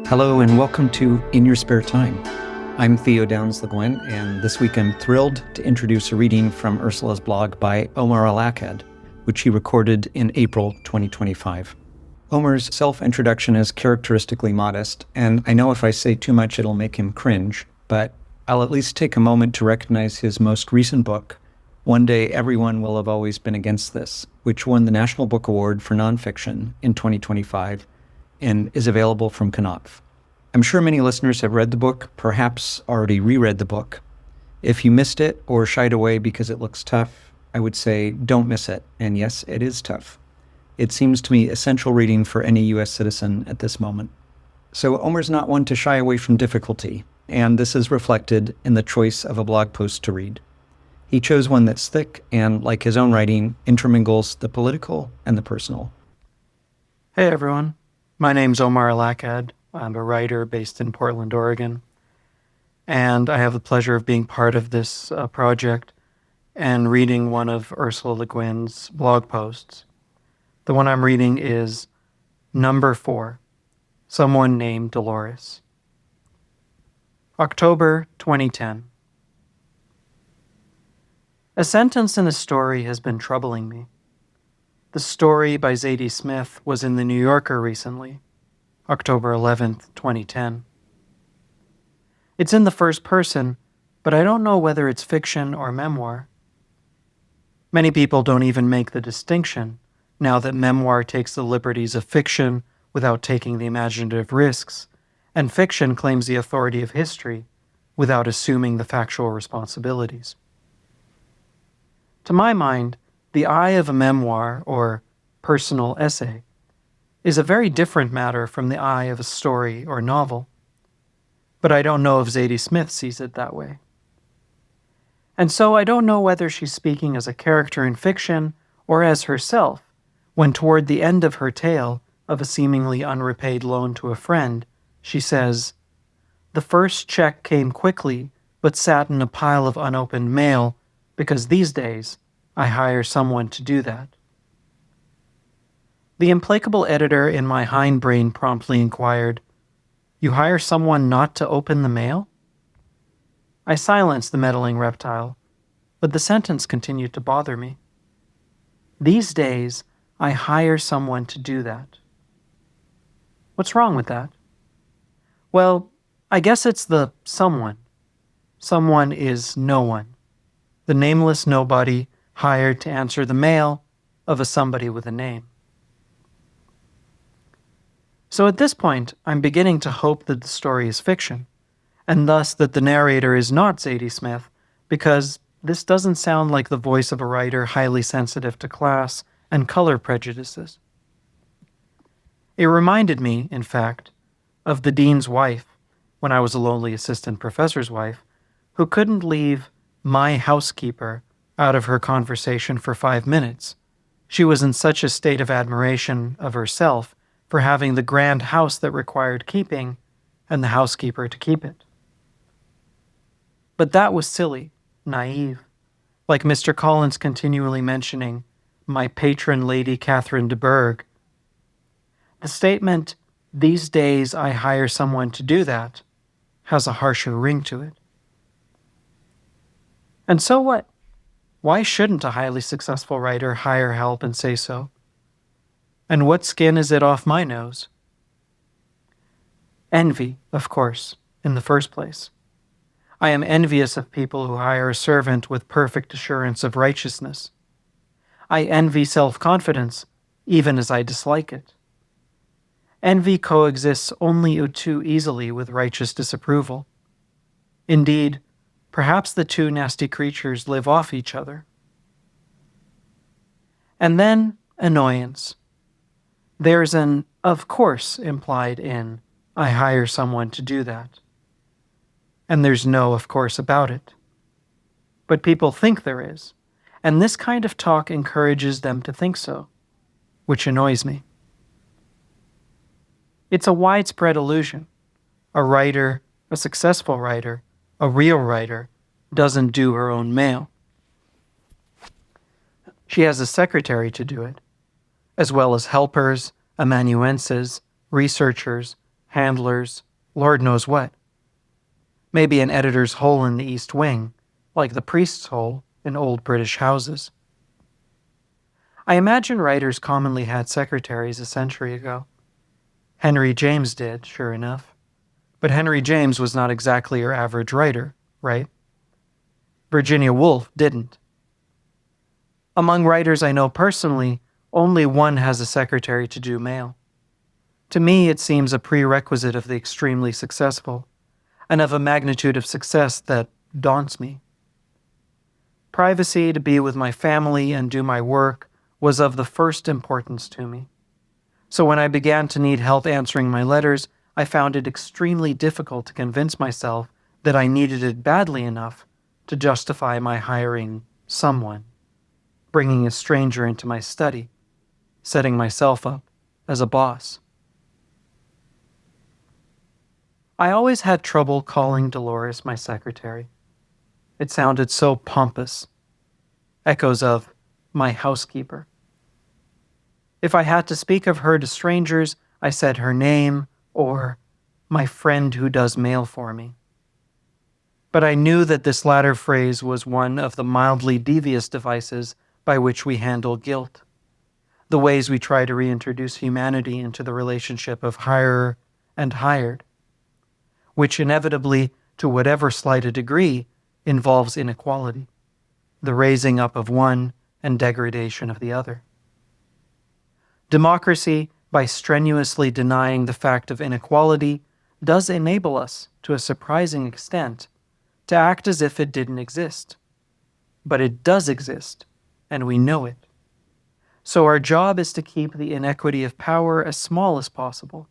Hello and welcome to In Your Spare Time. I'm Theo Downs-Le Guin, and this week I'm thrilled to introduce a reading from Ursula's blog by Omar El Akkad, which he recorded in April 2025. Omar's self-introduction is characteristically modest, and I know if I say too much it'll make him cringe, but I'll at least take a moment to recognize his most recent book, One Day Everyone Will Have Always Been Against This, which won the National Book Award for Nonfiction in 2025 and is available from Knopf. I'm sure many listeners have read the book, perhaps already reread the book. If you missed it or shied away because it looks tough, I would say don't miss it. And yes, it is tough. It seems to me essential reading for any U.S. citizen at this moment. So Omar's not one to shy away from difficulty, and this is reflected in the choice of a blog post to read. He chose one that's thick and, like his own writing, intermingles the political and the personal. Hey everyone, my name's Omar El Akkad. I'm a writer based in Portland, Oregon, and I have the pleasure of being part of this project and reading one of Ursula Le Guin's blog posts. The one I'm reading is number 4, Someone Named Delores. October 2010. A sentence in a story has been troubling me. The story by Zadie Smith was in the New Yorker recently, October 11th, 2010. It's in the first person, but I don't know whether it's fiction or memoir. Many people don't even make the distinction, now that memoir takes the liberties of fiction without taking the imaginative risks, and fiction claims the authority of history without assuming the factual responsibilities. To my mind, the eye of a memoir, or personal essay, is a very different matter from the eye of a story or novel. But I don't know if Zadie Smith sees it that way. And so I don't know whether she's speaking as a character in fiction or as herself, when toward the end of her tale of a seemingly unrepaid loan to a friend, she says, "The first check came quickly, but sat in a pile of unopened mail, because these days I hire someone to do that." The implacable editor in my hindbrain promptly inquired, "You hire someone not to open the mail?" I silenced the meddling reptile, but the sentence continued to bother me. These days, I hire someone to do that. What's wrong with that? Well, I guess it's the someone. Someone is no one. The nameless nobody hired to answer the mail of a somebody with a name. So at this point, I'm beginning to hope that the story is fiction, and thus that the narrator is not Zadie Smith, because this doesn't sound like the voice of a writer highly sensitive to class and color prejudices. It reminded me, in fact, of the dean's wife, when I was a lonely assistant professor's wife, who couldn't leave "my housekeeper" out of her conversation for 5 minutes. She was in such a state of admiration of herself for having the grand house that required keeping, and the housekeeper to keep it. But that was silly, naive, like Mr. Collins continually mentioning, "my patron Lady Catherine de Bourgh." The statement, "these days I hire someone to do that," has a harsher ring to it. And so what? Why shouldn't a highly successful writer hire help and say so? And what skin is it off my nose? Envy, of course, in the first place. I am envious of people who hire a servant with perfect assurance of righteousness. I envy self-confidence, even as I dislike it. Envy coexists only too easily with righteous disapproval. Indeed, perhaps the two nasty creatures live off each other. And then, annoyance. There's an "of course" implied in "I hire someone to do that." And there's no "of course" about it. But people think there is, and this kind of talk encourages them to think so, which annoys me. It's a widespread illusion. A writer, a successful writer, a real writer, doesn't do her own mail. She has a secretary to do it, as well as helpers, amanuenses, researchers, handlers, Lord knows what. Maybe an editor's hole in the East Wing, like the priest's hole in old British houses. I imagine writers commonly had secretaries a century ago. Henry James did, sure enough. But Henry James was not exactly your average writer, right? Virginia Woolf didn't. Among writers I know personally, only one has a secretary to do mail. To me, it seems a prerequisite of the extremely successful, and of a magnitude of success that daunts me. Privacy to be with my family and do my work was of the first importance to me. So when I began to need help answering my letters, I found it extremely difficult to convince myself that I needed it badly enough to justify my hiring someone, bringing a stranger into my study, setting myself up as a boss. I always had trouble calling Delores my secretary. It sounded so pompous. Echoes of my housekeeper. If I had to speak of her to strangers, I said her name or my friend who does mail for me. But I knew that this latter phrase was one of the mildly devious devices by which we handle guilt, the ways we try to reintroduce humanity into the relationship of hirer and hired, which inevitably, to whatever slight a degree, involves inequality, the raising up of one and degradation of the other. Democracy, by strenuously denying the fact of inequality, does enable us, to a surprising extent, to act as if it didn't exist. But it does exist, and we know it. So our job is to keep the inequity of power as small as possible,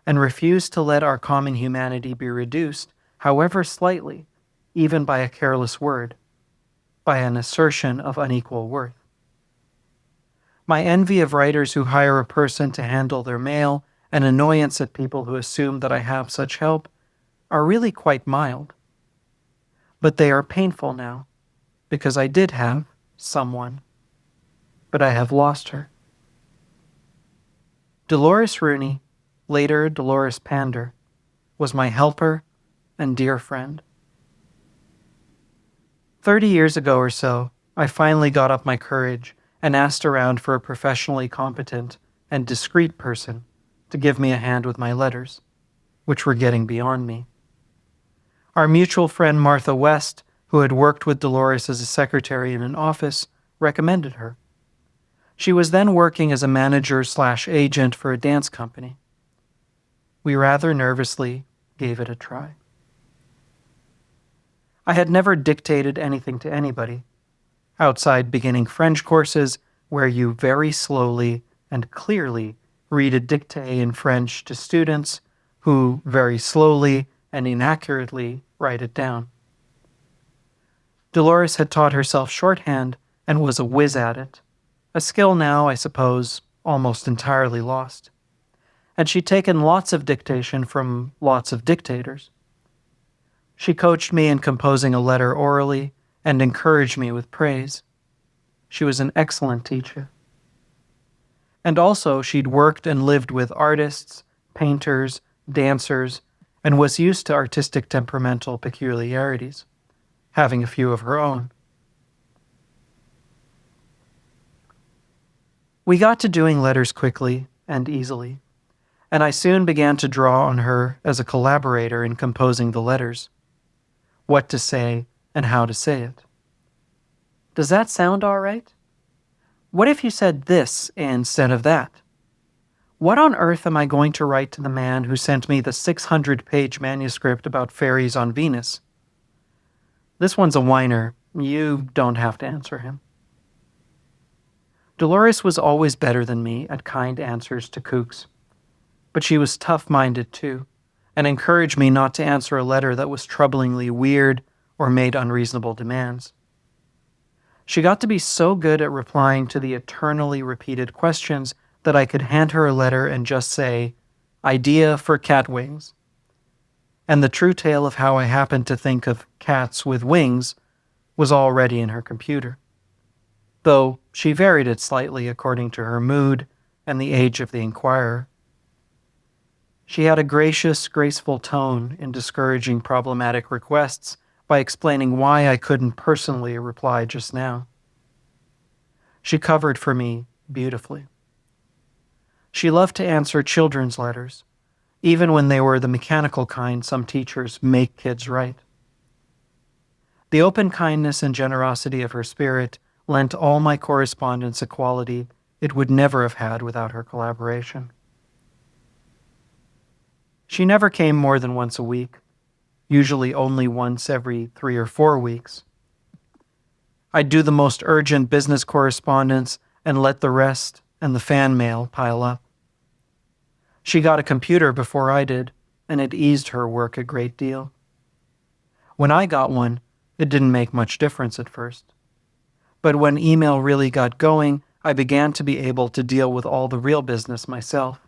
and refuse to let our common humanity be reduced, however slightly, even by a careless word, by an assertion of unequal worth. My envy of writers who hire a person to handle their mail and annoyance at people who assume that I have such help are really quite mild. But they are painful now, because I did have someone, but I have lost her. Dolores Rooney, later Dolores Pander, was my helper and dear friend. 30 years ago or so, I finally got up my courage and asked around for a professionally competent and discreet person to give me a hand with my letters, which were getting beyond me. Our mutual friend Martha West, who had worked with Dolores as a secretary in an office, recommended her. She was then working as a manager/agent for a dance company. We rather nervously gave it a try. I had never dictated anything to anybody, outside beginning French courses where you very slowly and clearly read a dictée in French to students who very slowly and inaccurately write it down. Dolores had taught herself shorthand and was a whiz at it, a skill now, I suppose, almost entirely lost. And she'd taken lots of dictation from lots of dictators. She coached me in composing a letter orally and encouraged me with praise. She was an excellent teacher. And also, she'd worked and lived with artists, painters, dancers, and was used to artistic temperamental peculiarities, having a few of her own. We got to doing letters quickly and easily, and I soon began to draw on her as a collaborator in composing the letters, what to say and how to say it. Does that sound all right? What if you said this instead of that? What on earth am I going to write to the man who sent me the 600-page manuscript about fairies on Venus? This one's a whiner. You don't have to answer him. Dolores was always better than me at kind answers to kooks, but she was tough-minded too, and encouraged me not to answer a letter that was troublingly weird or made unreasonable demands. She got to be so good at replying to the eternally repeated questions that I could hand her a letter and just say, "Idea for cat wings." And the true tale of how I happened to think of cats with wings was already in her computer, though she varied it slightly according to her mood and the age of the inquirer. She had a gracious, graceful tone in discouraging problematic requests by explaining why I couldn't personally reply just now. She covered for me beautifully. She loved to answer children's letters, even when they were the mechanical kind some teachers make kids write. The open kindness and generosity of her spirit lent all my correspondence a quality it would never have had without her collaboration. She never came more than once a week, usually only once every 3 or 4 weeks. I'd do the most urgent business correspondence and let the rest and the fan mail pile up. She got a computer before I did, and it eased her work a great deal. When I got one, it didn't make much difference at first. But when email really got going, I began to be able to deal with all the real business myself.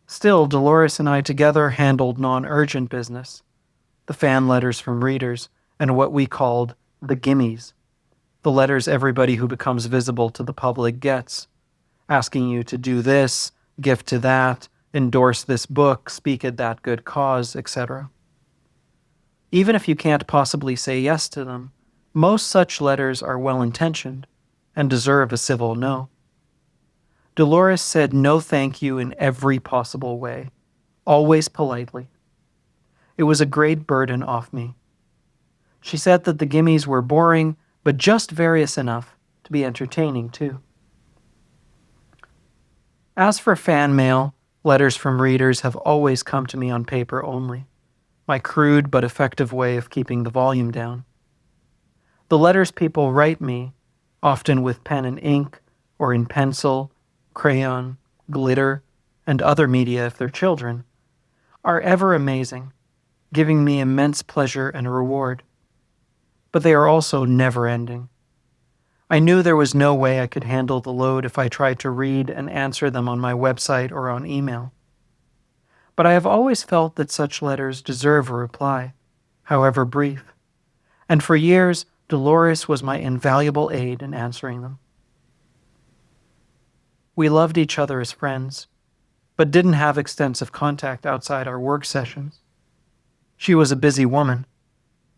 Still, Dolores and I together handled non-urgent business, the fan letters from readers, and what we called the gimmies, the letters everybody who becomes visible to the public gets, asking you to do this, gift to that, endorse this book, speak at that good cause, etc. Even if you can't possibly say yes to them, most such letters are well-intentioned and deserve a civil no. Dolores said no thank you in every possible way, always politely. It was a great burden off me. She said that the gimmies were boring, but just various enough to be entertaining too. As for fan mail, letters from readers have always come to me on paper only, my crude but effective way of keeping the volume down. The letters people write me, often with pen and ink, or in pencil, crayon, glitter, and other media if they're children, are ever amazing, giving me immense pleasure and reward. But they are also never-ending. I knew there was no way I could handle the load if I tried to read and answer them on my website or on email. But I have always felt that such letters deserve a reply, however brief, and for years Dolores was my invaluable aid in answering them. We loved each other as friends, but didn't have extensive contact outside our work sessions. She was a busy woman.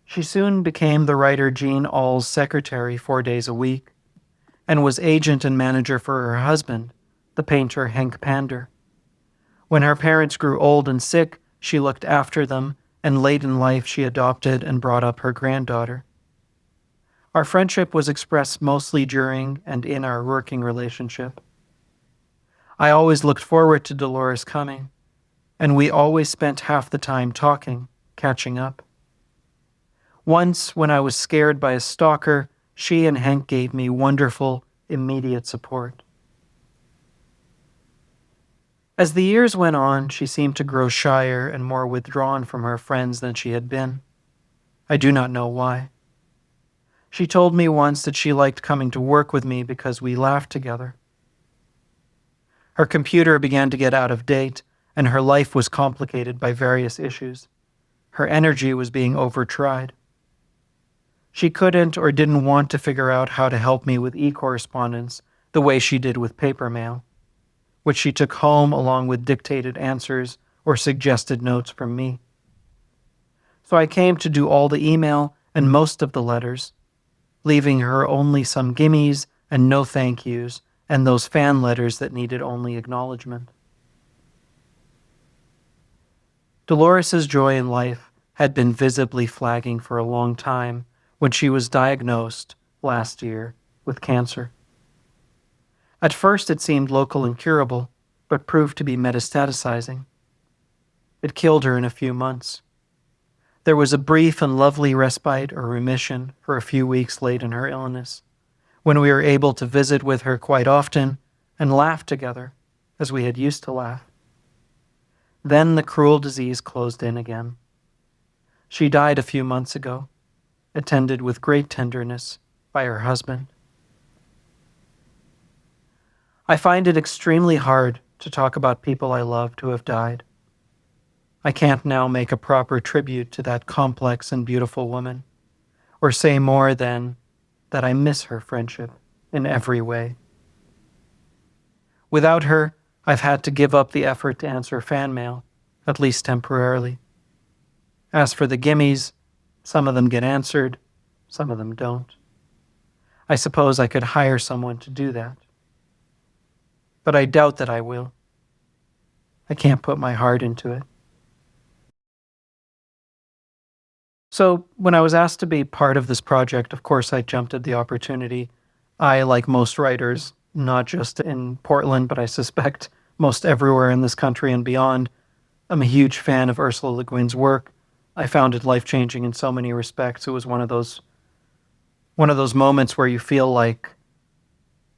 She soon became the writer Jean Auel's secretary 4 days a week, and was agent and manager for her husband, the painter Henk Pander. When her parents grew old and sick, she looked after them, and late in life she adopted and brought up her granddaughter. Our friendship was expressed mostly during and in our working relationship. I always looked forward to Dolores coming, and we always spent half the time talking, catching up. Once, when I was scared by a stalker, she and Henk gave me wonderful, immediate support. As the years went on, she seemed to grow shyer and more withdrawn from her friends than she had been. I do not know why. She told me once that she liked coming to work with me because we laughed together. Her computer began to get out of date, and her life was complicated by various issues. Her energy was being overtried. She couldn't or didn't want to figure out how to help me with e-correspondence the way she did with paper mail, which she took home along with dictated answers or suggested notes from me. So I came to do all the email and most of the letters, leaving her only some gimmies and no thank yous and those fan letters that needed only acknowledgement. Dolores's joy in life had been visibly flagging for a long time when she was diagnosed last year with cancer. At first it seemed local and curable, but proved to be metastaticizing. It killed her in a few months. There was a brief and lovely respite or remission for a few weeks late in her illness, when we were able to visit with her quite often and laugh together as we had used to laugh. Then the cruel disease closed in again. She died a few months ago, attended with great tenderness by her husband. I find it extremely hard to talk about people I loved who have died. I can't now make a proper tribute to that complex and beautiful woman, or say more than that I miss her friendship in every way. Without her, I've had to give up the effort to answer fan mail, at least temporarily. As for the gimmies, some of them get answered, some of them don't. I suppose I could hire someone to do that. But I doubt that I will. I can't put my heart into it. So when I was asked to be part of this project, of course I jumped at the opportunity. I, like most writers, not just in Portland, but I suspect most everywhere in this country and beyond, I'm a huge fan of Ursula Le Guin's work. I found it life-changing in so many respects. It was one of those moments where you feel like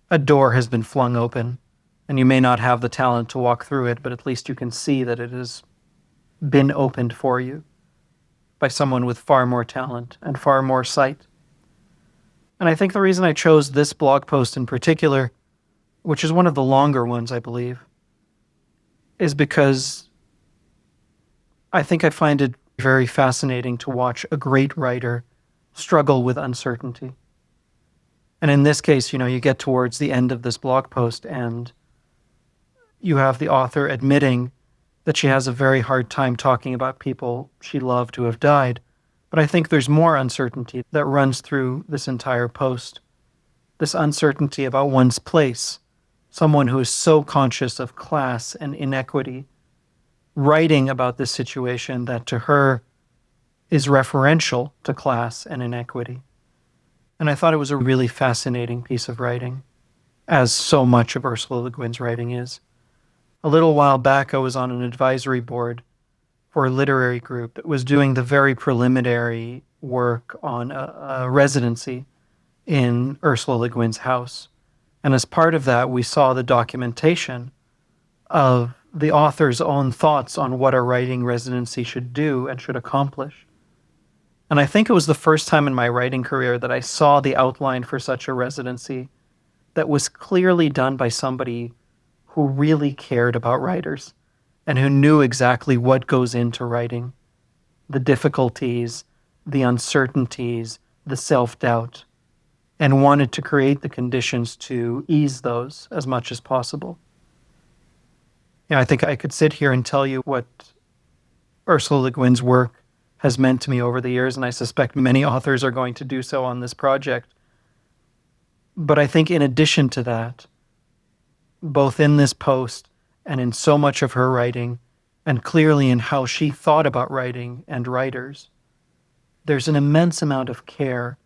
a door has been flung open, and you may not have the talent to walk through it, but at least you can see that it has been opened for you by someone with far more talent and far more sight. And I think the reason I chose this blog post in particular, which is one of the longer ones, I believe, is because I think I find it very fascinating to watch a great writer struggle with uncertainty. And in this case, you get towards the end of this blog post and you have the author admitting that she has a very hard time talking about people she loved who have died. But I think there's more uncertainty that runs through this entire post. This uncertainty about one's place, someone who is so conscious of class and inequity, writing about this situation that to her is referential to class and inequity. And I thought it was a really fascinating piece of writing, as so much of Ursula Le Guin's writing is. A little while back, I was on an advisory board for a literary group that was doing the very preliminary work on a residency in Ursula Le Guin's house. And as part of that, we saw the documentation of the author's own thoughts on what a writing residency should do and should accomplish. And I think it was the first time in my writing career that I saw the outline for such a residency that was clearly done by somebody who really cared about writers and who knew exactly what goes into writing, the difficulties, the uncertainties, the self-doubt, and wanted to create the conditions to ease those as much as possible. I think I could sit here and tell you what Ursula Le Guin's work has meant to me over the years, and I suspect many authors are going to do so on this project. But I think in addition to that, both in this post and in so much of her writing, and clearly in how she thought about writing and writers, there's an immense amount of care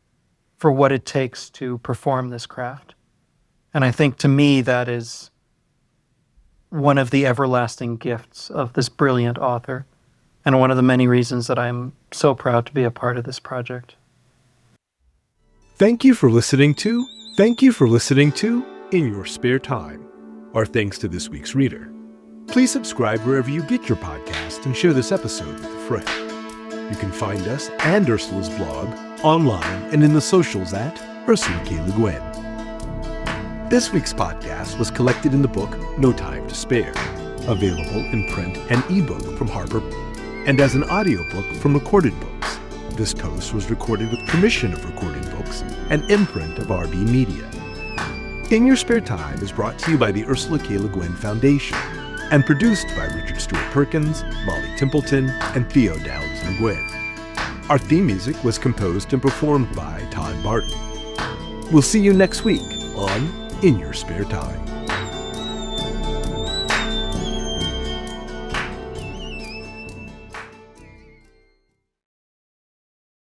for what it takes to perform this craft. And I think to me that is one of the everlasting gifts of this brilliant author, and one of the many reasons that I'm so proud to be a part of this project. Thank you for listening to In Your Spare Time. Our thanks to this week's reader. Please subscribe wherever you get your podcast and share this episode with a friend. You can find us and Ursula's blog online and in the socials at Ursula K. Le Guin. This week's podcast was collected in the book No Time to Spare, available in print and ebook from Harper, and as an audiobook from Recorded Books. This post was recorded with permission of Recorded Books and imprint of RB Media. In Your Spare Time is brought to you by the Ursula K. Le Guin Foundation and produced by Richard Stewart Perkins, Molly Templeton, and Theo Downs Le Guin. Our theme music was composed and performed by Todd Barton. We'll see you next week on In Your Spare Time.